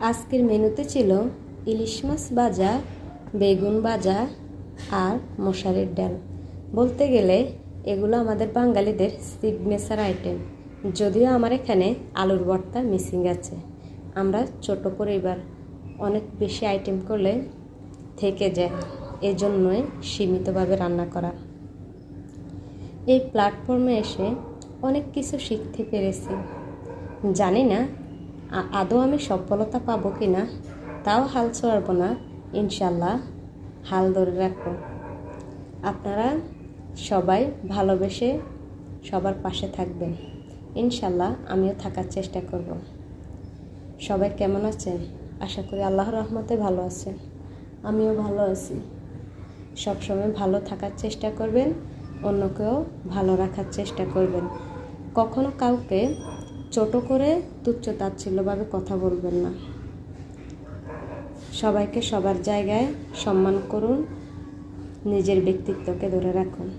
আজকের মেনুতে ছিল ইলিশ মাছ ভাজা, বেগুন ভাজা আর মশারির ডাল। বলতে গেলে এগুলো আমাদের বাঙালিদের সিগনেচার আইটেম। যদিও আমার এখানে আলুর ভর্তা মিসিং আছে। আমরা ছোট পরিবার, অনেক বেশি আইটেম করলে থেকে যায়, এজন্যই সীমিতভাবে রান্না করা। এই প্ল্যাটফর্মে এসে অনেক কিছু শিখতে পেরেছি। জানি না আদৌ আমি সফলতা পাবো কি না, তাও হাল ছাড়ব না, ইনশাল্লাহ হাল ধরে রাখবো। আপনারা সবাই ভালোবেসে সবার পাশে থাকবেন, ইনশাল্লাহ আমিও থাকার চেষ্টা করব। সবাই কেমন আছেন? আশা করি আল্লাহর রহমতে ভালো আছেন, আমিও ভালো আছি। সবসময় ভালো থাকার চেষ্টা করবেন, অন্যকেও ভালো রাখার চেষ্টা করবেন। কখনো কাউকে ছোট করে তুচ্ছ-তাচ্ছিল্যভাবে কথা বলবেন না। সবাইকে সবার জায়গায় সম্মান করুন, নিজের ব্যক্তিত্বকে ধরে রাখুন।